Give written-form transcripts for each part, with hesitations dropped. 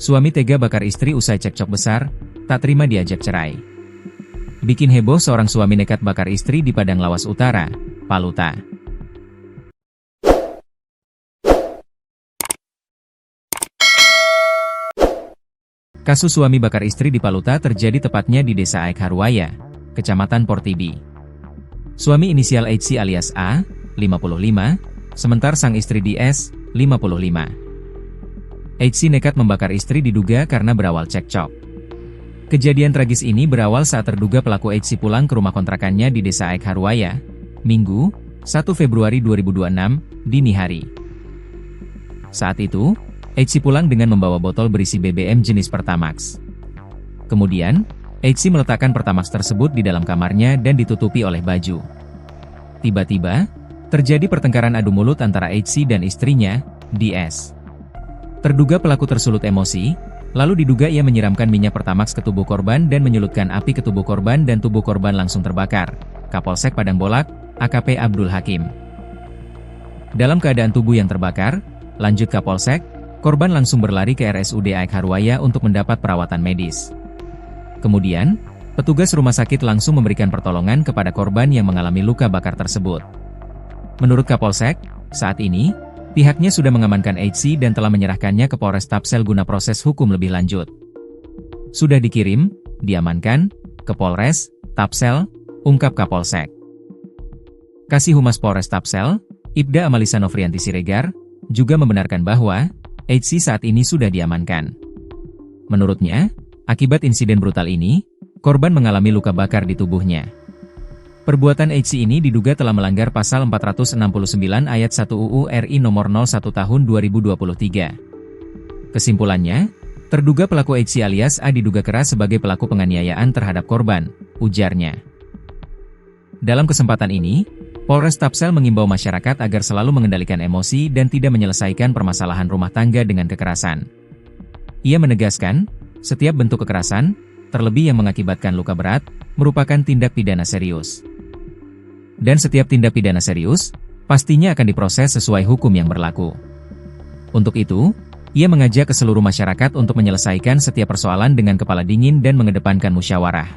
Suami tega bakar istri usai cekcok besar, tak terima diajak cerai. Bikin heboh seorang suami nekat bakar istri di Padang Lawas Utara, Paluta. Kasus suami bakar istri di Paluta terjadi tepatnya di Desa Aek Haruaya, Kecamatan Portibi. Suami inisial HC alias A, 55, sementara sang istri DS, 55. HC nekat membakar istri diduga karena berawal cekcok. Kejadian tragis ini berawal saat terduga pelaku HC pulang ke rumah kontrakannya di Desa Aek Haruaya, Minggu, 1 Februari 2026, dini hari. Saat itu, HC pulang dengan membawa botol berisi BBM jenis Pertamax. Kemudian, HC meletakkan Pertamax tersebut di dalam kamarnya dan ditutupi oleh baju. Tiba-tiba, terjadi pertengkaran adu mulut antara HC dan istrinya, DS. Terduga pelaku tersulut emosi, lalu diduga ia menyiramkan minyak Pertamax ke tubuh korban dan menyulutkan api ke tubuh korban dan tubuh korban langsung terbakar. Kapolsek Padang Bolak, AKP Abdul Hakim. Dalam keadaan tubuh yang terbakar, lanjut Kapolsek, korban langsung berlari ke RSUD Aek Haruaya untuk mendapat perawatan medis. Kemudian, petugas rumah sakit langsung memberikan pertolongan kepada korban yang mengalami luka bakar tersebut. Menurut Kapolsek, saat ini, pihaknya sudah mengamankan HC dan telah menyerahkannya ke Polres Tapsel guna proses hukum lebih lanjut. Sudah dikirim, diamankan, ke Polres, Tapsel, ungkap Kapolsek. Kasih Humas Polres Tapsel, Ibda Amalisa Nofrianti Siregar, juga membenarkan bahwa HC saat ini sudah diamankan. Menurutnya, akibat insiden brutal ini, korban mengalami luka bakar di tubuhnya. Perbuatan HC ini diduga telah melanggar pasal 469 ayat 1 UU RI nomor 01 tahun 2023. Kesimpulannya, terduga pelaku HC alias A diduga keras sebagai pelaku penganiayaan terhadap korban, ujarnya. Dalam kesempatan ini, Polres Tapsel mengimbau masyarakat agar selalu mengendalikan emosi dan tidak menyelesaikan permasalahan rumah tangga dengan kekerasan. Ia menegaskan, setiap bentuk kekerasan, terlebih yang mengakibatkan luka berat, merupakan tindak pidana serius. Dan setiap tindak pidana serius, pastinya akan diproses sesuai hukum yang berlaku. Untuk itu, ia mengajak ke seluruh masyarakat untuk menyelesaikan setiap persoalan dengan kepala dingin dan mengedepankan musyawarah.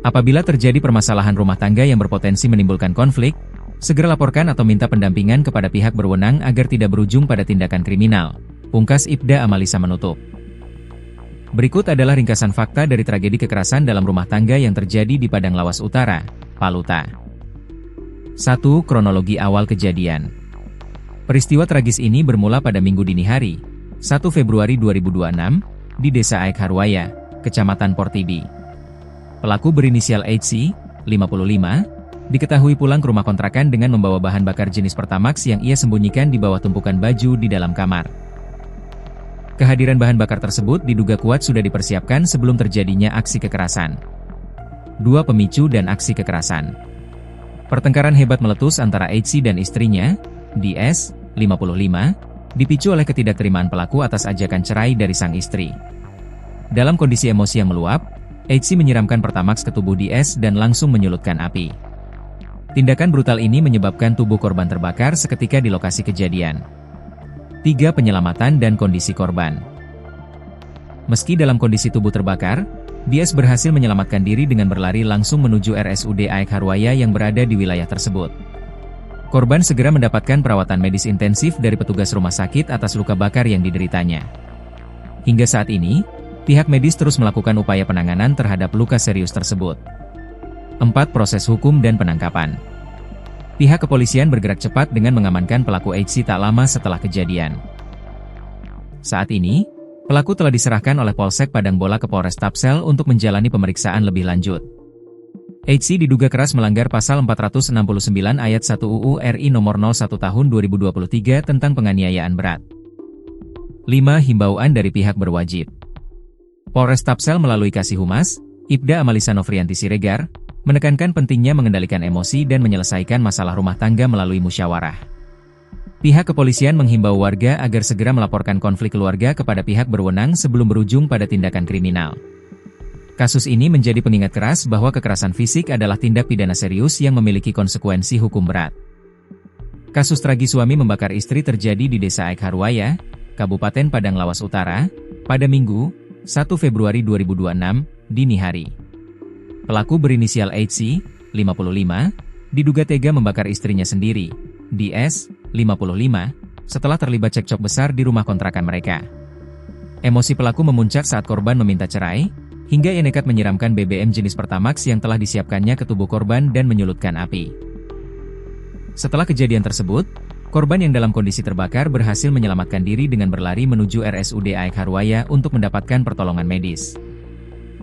Apabila terjadi permasalahan rumah tangga yang berpotensi menimbulkan konflik, segera laporkan atau minta pendampingan kepada pihak berwenang agar tidak berujung pada tindakan kriminal, pungkas Ibda Amalisa menutup. Berikut adalah ringkasan fakta dari tragedi kekerasan dalam rumah tangga yang terjadi di Padang Lawas Utara, Paluta. 1. Kronologi awal kejadian. Peristiwa tragis ini bermula pada Minggu dini hari, 1 Februari 2026, di Desa Aek Haruaya, Kecamatan Portibi. Pelaku berinisial HC, 55, diketahui pulang ke rumah kontrakan dengan membawa bahan bakar jenis Pertamax yang ia sembunyikan di bawah tumpukan baju di dalam kamar. Kehadiran bahan bakar tersebut diduga kuat sudah dipersiapkan sebelum terjadinya aksi kekerasan. 2. Pemicu dan aksi kekerasan. Pertengkaran hebat meletus antara HC dan istrinya, DS, 55, dipicu oleh ketidakterimaan pelaku atas ajakan cerai dari sang istri. Dalam kondisi emosi yang meluap, HC menyiramkan Pertamax ke tubuh DS dan langsung menyulutkan api. Tindakan brutal ini menyebabkan tubuh korban terbakar seketika di lokasi kejadian. 3. Penyelamatan dan kondisi korban. Meski dalam kondisi tubuh terbakar, DS berhasil menyelamatkan diri dengan berlari langsung menuju RSUD Aek Haruaya yang berada di wilayah tersebut. Korban segera mendapatkan perawatan medis intensif dari petugas rumah sakit atas luka bakar yang dideritanya. Hingga saat ini, pihak medis terus melakukan upaya penanganan terhadap luka serius tersebut. 4. Proses hukum dan penangkapan. Pihak kepolisian bergerak cepat dengan mengamankan pelaku HC tak lama setelah kejadian. Saat ini, pelaku telah diserahkan oleh Polsek Padang Bolak ke Polres Tapsel untuk menjalani pemeriksaan lebih lanjut. HC diduga keras melanggar pasal 469 ayat 1 UU RI nomor 01 tahun 2023 tentang penganiayaan berat. 5. Himbauan dari pihak berwajib. Polres Tapsel melalui Kasih Humas, Ibda Amalisa Nofrianti Siregar, menekankan pentingnya mengendalikan emosi dan menyelesaikan masalah rumah tangga melalui musyawarah. Pihak kepolisian menghimbau warga agar segera melaporkan konflik keluarga kepada pihak berwenang sebelum berujung pada tindakan kriminal. Kasus ini menjadi pengingat keras bahwa kekerasan fisik adalah tindak pidana serius yang memiliki konsekuensi hukum berat. Kasus tragis suami membakar istri terjadi di Desa Aek Haruaya, Kabupaten Padang Lawas Utara, pada Minggu, 1 Februari 2026, dini hari. Pelaku berinisial HC, 55, diduga tega membakar istrinya sendiri, DS, 55, setelah terlibat cekcok besar di rumah kontrakan mereka. Emosi pelaku memuncak saat korban meminta cerai, hingga ia nekat menyiramkan BBM jenis Pertamax yang telah disiapkannya ke tubuh korban dan menyulutkan api. Setelah kejadian tersebut, korban yang dalam kondisi terbakar berhasil menyelamatkan diri dengan berlari menuju RSUD AEK Harwaya untuk mendapatkan pertolongan medis.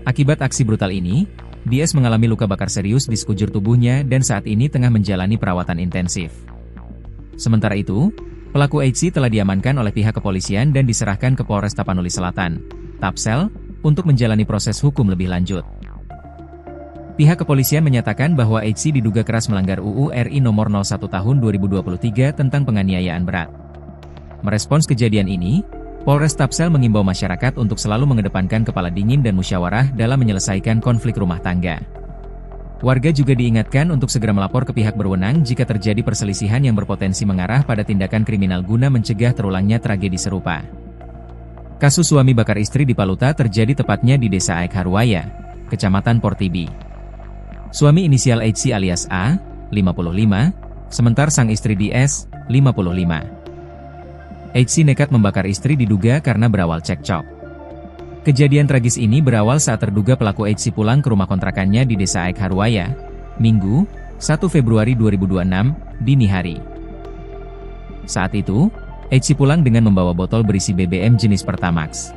Akibat aksi brutal ini, DS mengalami luka bakar serius di sekujur tubuhnya dan saat ini tengah menjalani perawatan intensif. Sementara itu, pelaku HC telah diamankan oleh pihak kepolisian dan diserahkan ke Polres Tapanuli Selatan, Tapsel, untuk menjalani proses hukum lebih lanjut. Pihak kepolisian menyatakan bahwa HC diduga keras melanggar UU RI Nomor 01 Tahun 2023 tentang penganiayaan berat. Merespons kejadian ini, Polres Tapsel mengimbau masyarakat untuk selalu mengedepankan kepala dingin dan musyawarah dalam menyelesaikan konflik rumah tangga. Warga juga diingatkan untuk segera melapor ke pihak berwenang jika terjadi perselisihan yang berpotensi mengarah pada tindakan kriminal guna mencegah terulangnya tragedi serupa. Kasus suami bakar istri di Paluta terjadi tepatnya di Desa AEK Harwaya, Kecamatan Portibi. Suami inisial HC alias A, 55, sementara sang istri DS, 55. HC nekat membakar istri diduga karena berawal cekcok. Kejadian tragis ini berawal saat terduga pelaku HC pulang ke rumah kontrakannya di Desa AEK Harwaya, Minggu, 1 Februari 2026, dini hari. Saat itu, HC pulang dengan membawa botol berisi BBM jenis Pertamax.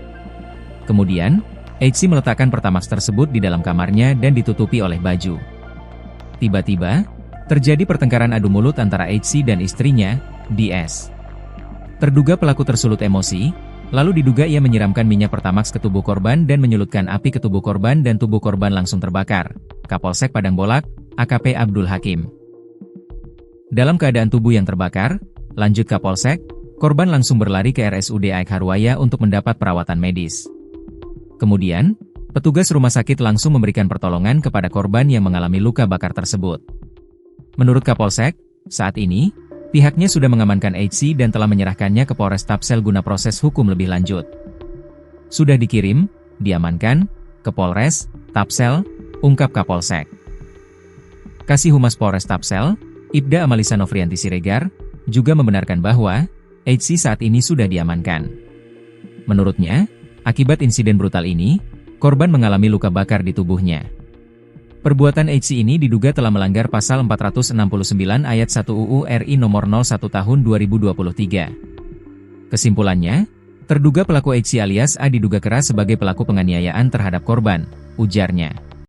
Kemudian, HC meletakkan Pertamax tersebut di dalam kamarnya dan ditutupi oleh baju. Tiba-tiba, terjadi pertengkaran adu mulut antara HC dan istrinya, DS. Terduga pelaku tersulut emosi, lalu diduga ia menyiramkan minyak Pertamax ke tubuh korban dan menyulutkan api ke tubuh korban dan tubuh korban langsung terbakar. Kapolsek Padang Bolak, AKP Abdul Hakim. Dalam keadaan tubuh yang terbakar, lanjut Kapolsek, korban langsung berlari ke RSUD AEK Harwaya untuk mendapat perawatan medis. Kemudian, petugas rumah sakit langsung memberikan pertolongan kepada korban yang mengalami luka bakar tersebut. Menurut Kapolsek, saat ini, pihaknya sudah mengamankan HC dan telah menyerahkannya ke Polres Tapsel guna proses hukum lebih lanjut. Sudah dikirim, diamankan, ke Polres, Tapsel, ungkap Kapolsek. Kasih Humas Polres Tapsel, Ibda Amalisa Novrianti Siregar, juga membenarkan bahwa HC saat ini sudah diamankan. Menurutnya, akibat insiden brutal ini, korban mengalami luka bakar di tubuhnya. Perbuatan HC ini diduga telah melanggar pasal 469 ayat 1 UU RI Nomor 01 Tahun 2023. Kesimpulannya, terduga pelaku HC alias A diduga keras sebagai pelaku penganiayaan terhadap korban, ujarnya.